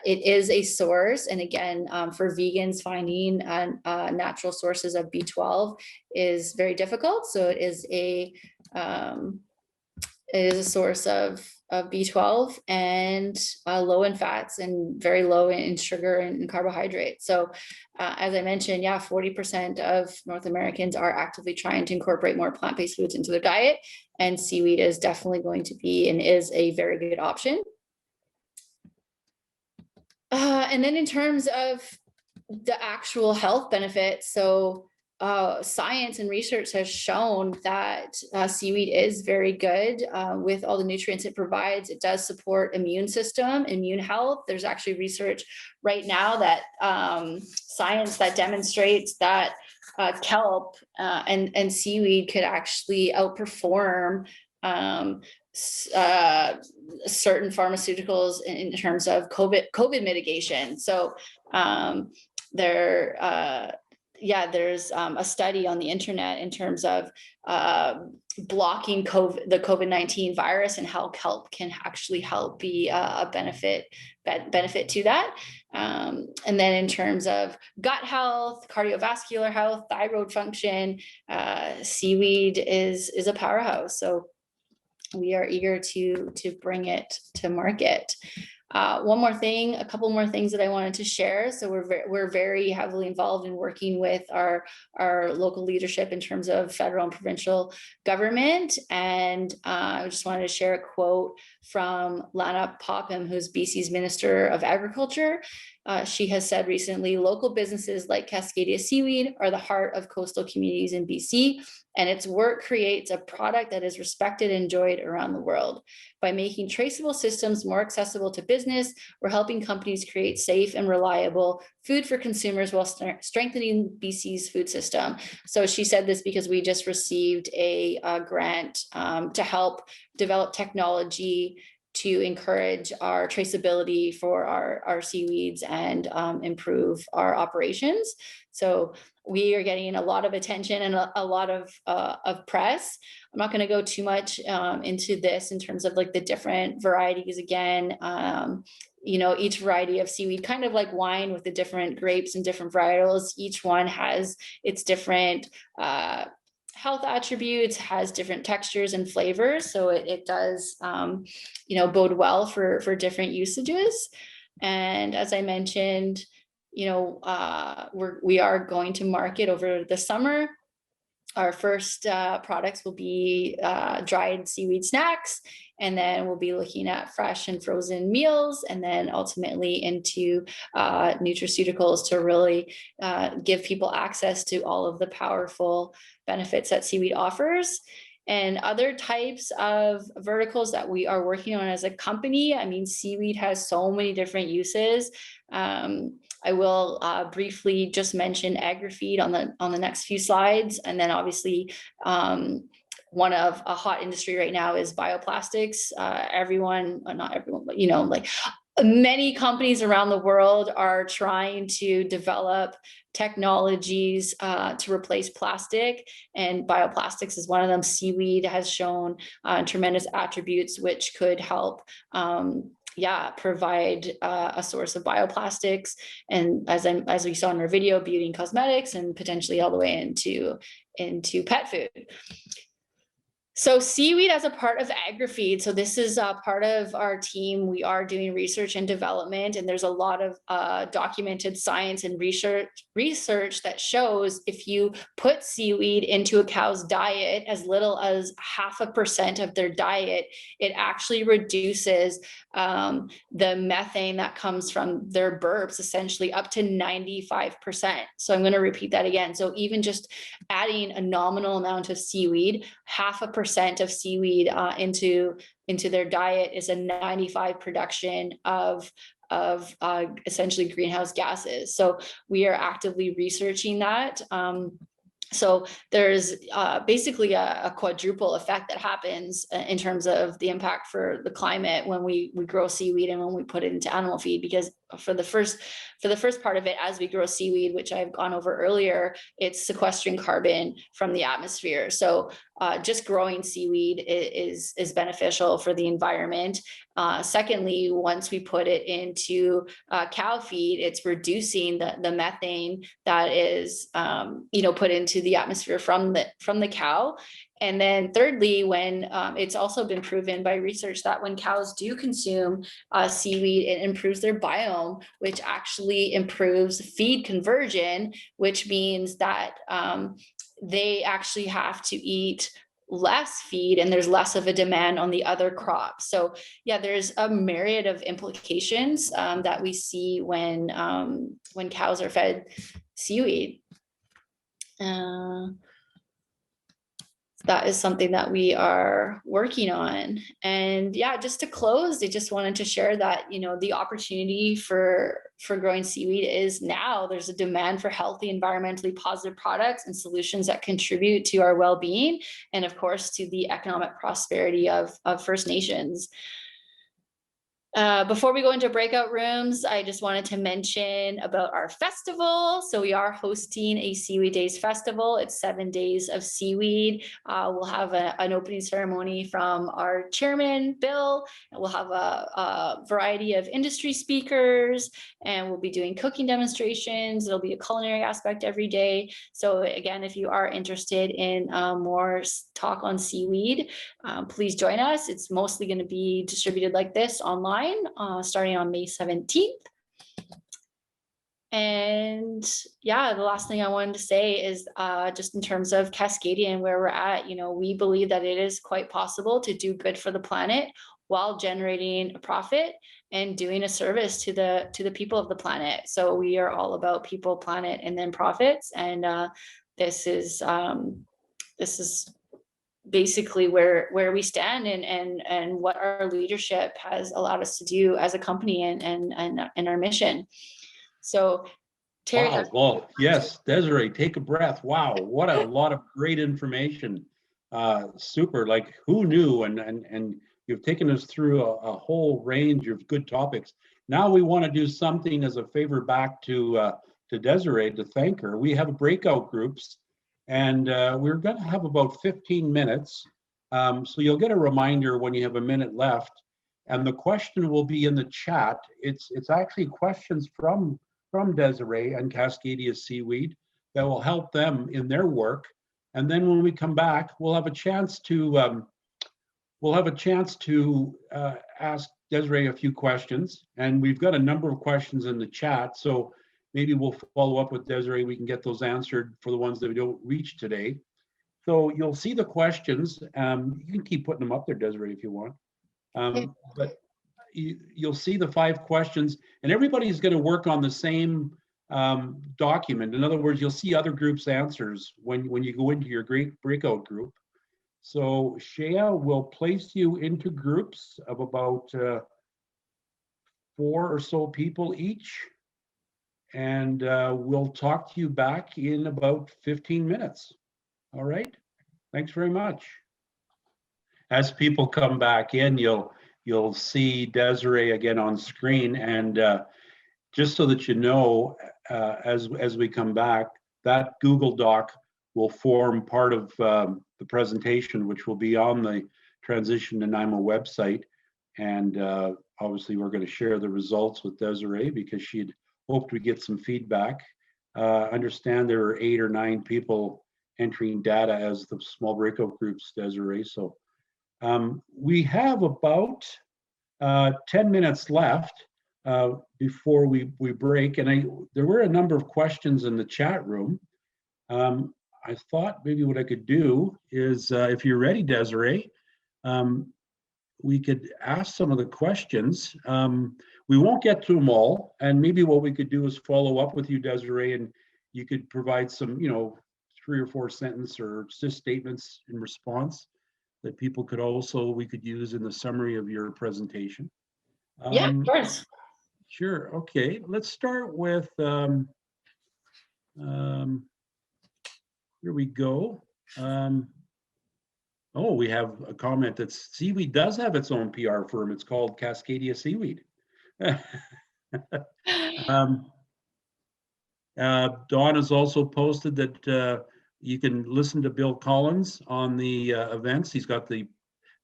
It is a source, and again, for vegans, finding natural sources of B12 is very difficult. So it is a source of B12 and low in fats and very low in sugar and carbohydrates. So as I mentioned, 40% of North Americans are actively trying to incorporate more plant-based foods into their diet, and seaweed is definitely going to be and is a very good option. And then in terms of the actual health benefits, so science and research has shown that seaweed is very good with all the nutrients it provides. It does support immune health. There's actually research right now that science that demonstrates that kelp and seaweed could actually outperform certain pharmaceuticals in terms of COVID mitigation. So there's a study on the internet in terms of blocking the COVID-19 virus and how kelp can actually help be a benefit to that. And then in terms of gut health, cardiovascular health, thyroid function, seaweed is a powerhouse. So we are eager to bring it to market. A couple more things that I wanted to share. So we're very heavily involved in working with our local leadership in terms of federal and provincial government. And I just wanted to share a quote from Lana Popham, who's BC's Minister of Agriculture. She has said recently, local businesses like Cascadia Seaweed are the heart of coastal communities in BC, and its work creates a product that is respected and enjoyed around the world. By making traceable systems more accessible to business, we're helping companies create safe and reliable food for consumers while strengthening BC's food system. So she said this because we just received a grant to help develop technology to encourage our traceability for our seaweeds and improve our operations. So we are getting a lot of attention and a lot of press. I'm not going to go too much into this in terms of like the different varieties. Again, each variety of seaweed, kind of like wine with the different grapes and different varietals, each one has its different health attributes, has different textures and flavors. So it does, bode well for different usages. And as I mentioned, we are going to market over the summer. Our first products will be dried seaweed snacks, and then we'll be looking at fresh and frozen meals, and then ultimately into nutraceuticals to really give people access to all of the powerful benefits that seaweed offers. And other types of verticals that we are working on as a company. I mean, seaweed has so many different uses. I will briefly just mention agri-feed on the next few slides. And then obviously, one of a hot industry right now is bioplastics. Not everyone, but like many companies around the world are trying to develop technologies to replace plastic, and bioplastics is one of them. Seaweed has shown tremendous attributes which could help provide a source of bioplastics, and as we saw in our video, beauty and cosmetics, and potentially all the way into pet food. So seaweed as a part of agri-feed. So this is part of our team. We are doing research and development, and there's a lot of documented science and research that shows if you put seaweed into a cow's diet, as little as 0.5% of their diet, it actually reduces the methane that comes from their burps, essentially up to 95%. So I'm going to repeat that again. So even just adding a nominal amount of seaweed, 0.5% of seaweed into their diet is a 95 production of essentially greenhouse gases. So we are actively researching that. So there's basically a quadruple effect that happens in terms of the impact for the climate when we grow seaweed and when we put it into animal feed, because for the first part of it, as we grow seaweed, which I've gone over earlier, it's sequestering carbon from the atmosphere. So just growing seaweed is beneficial for the environment. Secondly, once we put it into cow feed, it's reducing the methane that is put into the atmosphere from the cow. And then thirdly, when it's also been proven by research that when cows do consume seaweed, it improves their biome, which actually improves feed conversion, which means that they actually have to eat less feed and there's less of a demand on the other crops. So yeah, there's a myriad of implications that we see when cows are fed seaweed. That is something that we are working on. And yeah, just to close, I just wanted to share that, the opportunity for growing seaweed is now. There's a demand for healthy, environmentally positive products and solutions that contribute to our well-being, and of course, to the economic prosperity of First Nations. Before we go into breakout rooms, I just wanted to mention about our festival. So we are hosting a Seaweed Days Festival. It's 7 days of seaweed. We'll have an opening ceremony from our chairman, Bill. We'll have a variety of industry speakers, and we'll be doing cooking demonstrations. There'll be a culinary aspect every day. So again, if you are interested in more talk on seaweed, please join us. It's mostly going to be distributed like this online. Starting on May 17th. And yeah, the last thing I wanted to say is just in terms of Cascadia and where we're at, we believe that it is quite possible to do good for the planet while generating a profit and doing a service to the people of the planet. So we are all about people, planet, and then profits. And this is basically where we stand and what our leadership has allowed us to do as a company and our mission. So Terry. Wow. Well, yes, Desiree, take a breath. Wow, what a lot of great information. Super, like who knew? And you've taken us through a whole range of good topics. Now we want to do something as a favor back to Desiree to thank her. We have breakout groups. And we're going to have about 15 minutes. So you'll get a reminder when you have a minute left. And the question will be in the chat. It's actually questions from Desiree and Cascadia Seaweed that will help them in their work. And then when we come back, we'll have a chance to ask Desiree a few questions. And we've got a number of questions in the chat. So maybe we'll follow up with Desiree. We can get those answered for the ones that we don't reach today. So you'll see the questions. You can keep putting them up there, Desiree, if you want. But you'll see the 5 questions, and everybody's going to work on the same document. In other words, you'll see other groups' answers when you go into your great breakout group. So Shea will place you into groups of about 4 or so people each, and we'll talk to you back in about 15 minutes. All right, thanks very much. As people come back in, you'll see Desiree again on screen, and just so that you know, as we come back, that Google Doc will form part of the presentation, which will be on the Transition Nanaimo website. And obviously, we're going to share the results with Desiree because she'd hoped we get some feedback. Understand there are 8 or 9 people entering data as the small breakout groups, Desiree. So we have about 10 minutes left before we break. And there were a number of questions in the chat room. I thought maybe what I could do is, if you're ready, Desiree, we could ask some of the questions. We won't get to them all, and maybe what we could do is follow up with you, Desiree, and you could provide some, 3 or 4 sentence or just statements in response that we could use in the summary of your presentation. Yeah, of course. Sure. Okay. Let's start with. Here we go. Oh, we have a comment that Seaweed does have its own PR firm. It's called Cascadia Seaweed. Dawn has also posted that you can listen to Bill Collins on the events. He's got the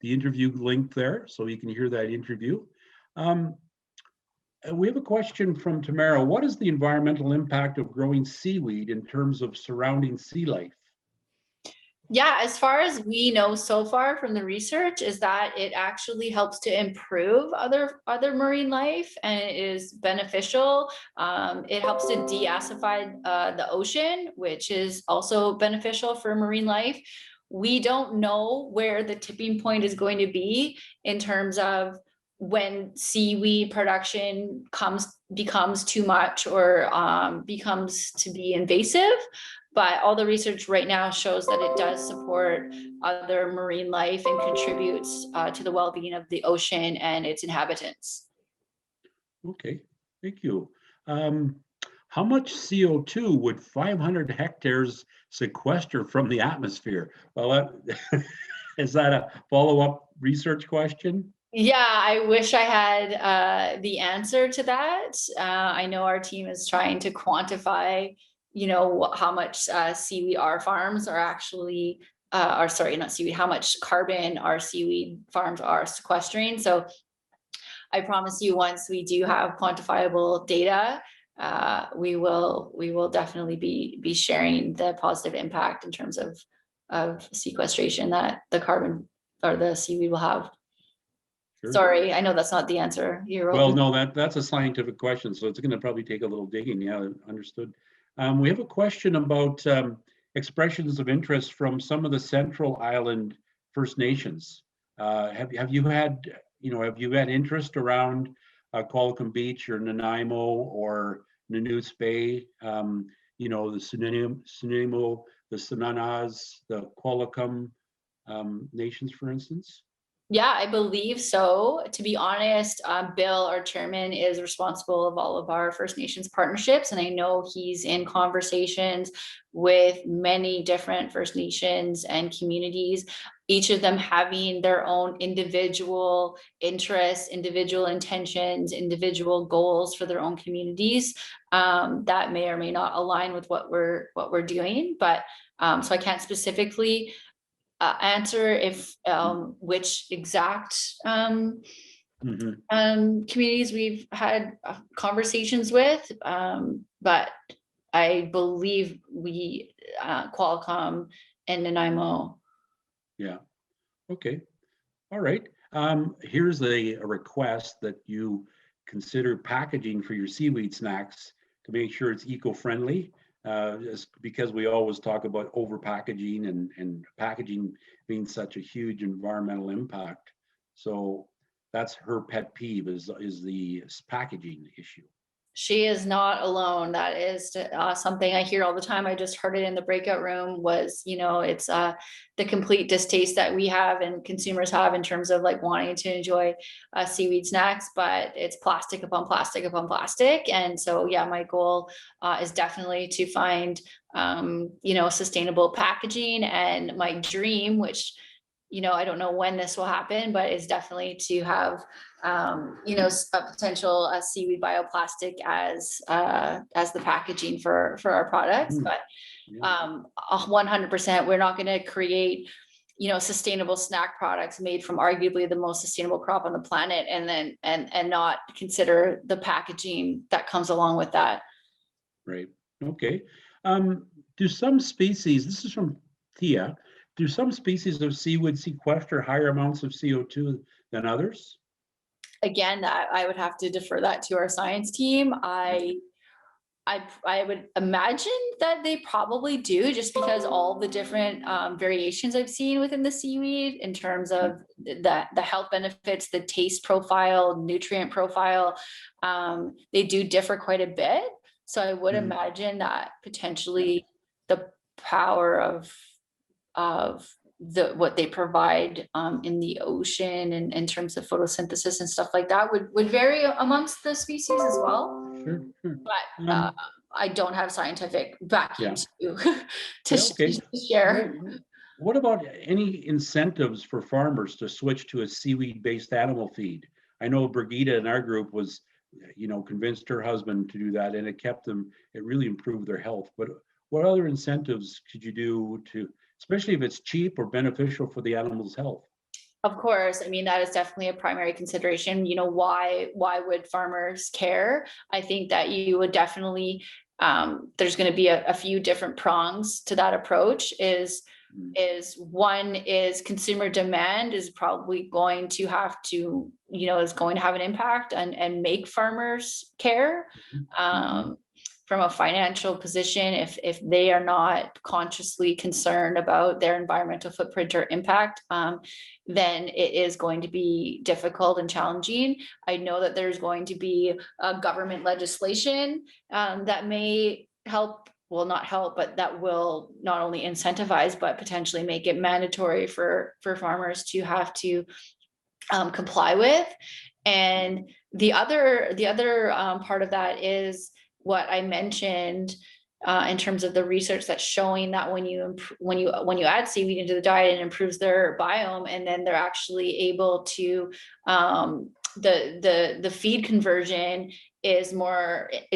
interview link there, so you can hear that interview. We have a question from Tamara. What is the environmental impact of growing seaweed in terms of surrounding sea life? Yeah, as far as we know so far from the research is that it actually helps to improve other marine life, and it is beneficial. It helps to deacidify the ocean, which is also beneficial for marine life. We don't know where the tipping point is going to be in terms of when seaweed production becomes too much or becomes to be invasive. But all the research right now shows that it does support other marine life and contributes to the well-being of the ocean and its inhabitants. Okay, thank you. How much CO2 would 500 hectares sequester from the atmosphere? Well, is that a follow-up research question? Yeah, I wish I had the answer to that. I know our team is trying to quantify how much seaweed our farms are actually, how much carbon our seaweed farms are sequestering. So I promise you, once we do have quantifiable data, we will definitely be sharing the positive impact in terms of sequestration that the carbon or the seaweed will have. Sure. Sorry, I know that's not the answer. Well, no, that's a scientific question, so it's going to probably take a little digging. Yeah, understood. We have a question about expressions of interest from some of the Central Island First Nations. Have you had interest around Qualicum Beach or Nanaimo or Nanoose Bay? The Sunimo, the Sananas, the Qualicum nations, for instance. Yeah, I believe so. To be honest, Bill, our chairman, is responsible of all of our First Nations partnerships. And I know he's in conversations with many different First Nations and communities, each of them having their own individual interests, individual intentions, individual goals for their own communities that may or may not align with what we're doing. But so I can't specifically answer if which exact communities we've had conversations with, but I believe we Qualicum and Nanaimo. Yeah. Okay. All right. Here's a request that you consider packaging for your seaweed snacks to make sure it's eco-friendly, just because we always talk about over packaging and packaging being such a huge environmental impact. So that's her pet peeve is the packaging issue. She is not alone. That is something I hear all the time. I just heard it in the breakout room was, it's the complete distaste that we have and consumers have in terms of like wanting to enjoy seaweed snacks, but it's plastic upon plastic upon plastic. And so, yeah, my goal is definitely to find, sustainable packaging, and my dream, which, I don't know when this will happen, but is definitely to have a potential seaweed bioplastic as the packaging for our products. But 100%, we're not going to create sustainable snack products made from arguably the most sustainable crop on the planet, and then and not consider the packaging that comes along with that. Right. Okay. Do some species, this is from Thea, do some species of seaweed sequester higher amounts of CO2 than others? Again, I would have to defer that to our science team. I would imagine that they probably do, just because all the different variations I've seen within the seaweed in terms of the health benefits, the taste profile, nutrient profile, they do differ quite a bit. So I would imagine that potentially the power of what they provide in the ocean and in terms of photosynthesis and stuff like that would vary amongst the species as well. Sure. But I don't have scientific backing to share. What about any incentives for farmers to switch to a seaweed-based animal feed? I know Brigitte in our group was, convinced her husband to do that, and it really improved their health. But what other incentives could you do to, especially if it's cheap or beneficial for the animal's health? Of course. I mean, that is definitely a primary consideration. Why would farmers care? I think that you would definitely, there's going to be a few different prongs to that approach. Is one is consumer demand is probably going to have to, is going to have an impact and make farmers care. From a financial position, if they are not consciously concerned about their environmental footprint or impact, then it is going to be difficult and challenging. I know that there's going to be a government legislation that may help, will not help, but that will not only incentivize, but potentially make it mandatory for farmers to have to comply with. And the other part of that is what I mentioned in terms of the research that's showing that when you add seaweed into the diet, it improves their biome, and then they're actually able to the feed conversion is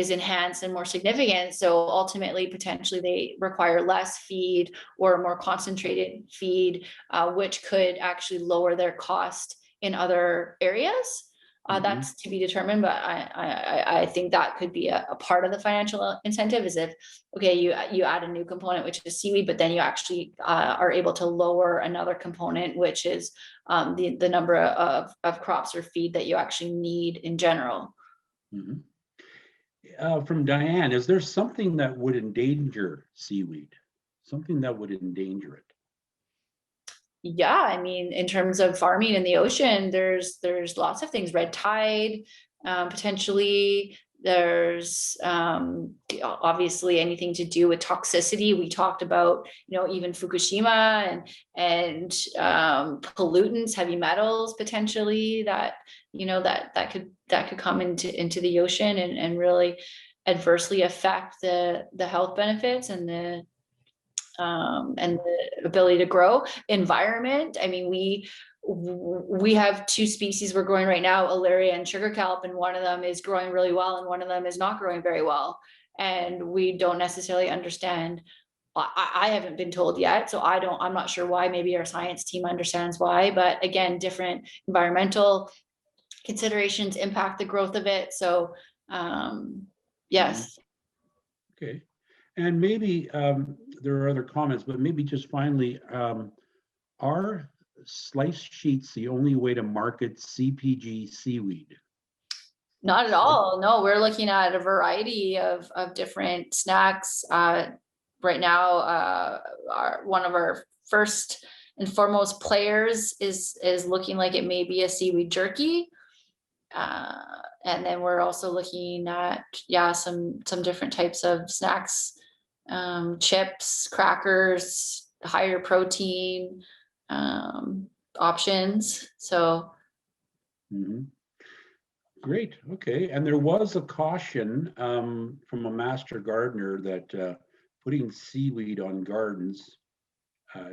enhanced and more significant. So ultimately, potentially, they require less feed or more concentrated feed, which could actually lower their cost in other areas. That's to be determined, but I think that could be a part of the financial incentive is if, okay, you add a new component, which is seaweed, but then you actually are able to lower another component, which is the number of crops or feed that you actually need in general. From Diane, is there something that would endanger seaweed? Something that would endanger it? Yeah, I mean, in terms of farming in the ocean, there's lots of things. Red tide, potentially. There's obviously anything to do with toxicity. We talked about, even Fukushima and pollutants, heavy metals potentially that that could come into the ocean and really adversely affect the health benefits and the ability to grow. Environment, I mean, we have two species we're growing right now, Alaria and sugar kelp, and one of them is growing really well and one of them is not growing very well, and we don't necessarily understand. I haven't been told yet, so I'm not sure why. Maybe our science team understands why, but again, different environmental considerations impact the growth of it. So yes. Okay. And maybe there are other comments, but maybe just finally, are slice sheets the only way to market CPG seaweed? Not at all. No, we're looking at a variety of different snacks. Right now, one of our first and foremost players is looking like it may be a seaweed jerky. And then we're also looking at, some different types of snacks, chips, crackers, higher protein options. So. Great. Okay. And there was a caution from a master gardener that putting seaweed on gardens,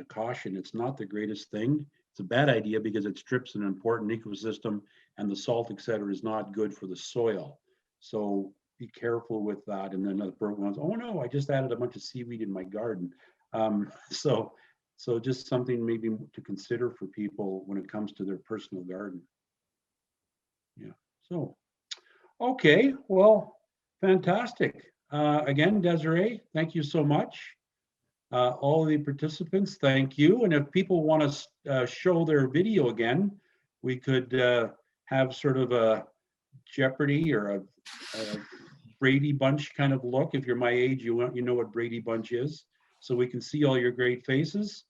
caution, it's not the greatest thing. It's a bad idea because it strips an important ecosystem, and the salt, et cetera, is not good for the soil. So be careful with that. And then another person goes, oh no, I just added a bunch of seaweed in my garden. So just something maybe to consider for people when it comes to their personal garden. Yeah. So, okay, well, fantastic. Again, Desiree, thank you so much. All of the participants, thank you. And if people want to show their video again, we could have sort of a Jeopardy or a Brady Bunch kind of look. If you're my age, you know what Brady Bunch is. So we can see all your great faces.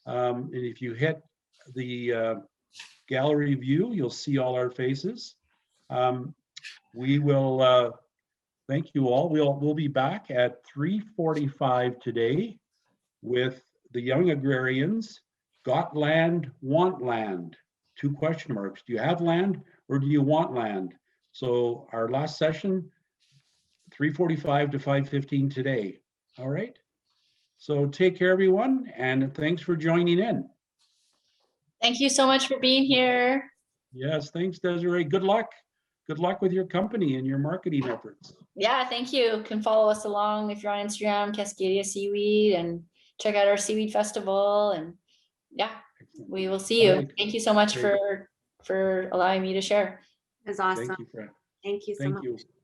And if you hit the gallery view, you'll see all our faces. We will thank you all. We'll be back at 3:45 today with the Young Agrarians. Got land, want land? 2 question marks. Do you have land or do you want land? So our last session, 3:45 to 5:15 today. All right. So take care, everyone, and thanks for joining in. Thank you so much for being here. Yes, thanks, Desiree. Good luck. Good luck with your company and your marketing efforts. Yeah, thank you. You can follow us along if you're on Instagram, Cascadia Seaweed, and check out our Seaweed Festival. And yeah, we will see you. Right. Thank you so much for allowing me to share. It was awesome. Thank you, Fred. Thank you so much. Thank you.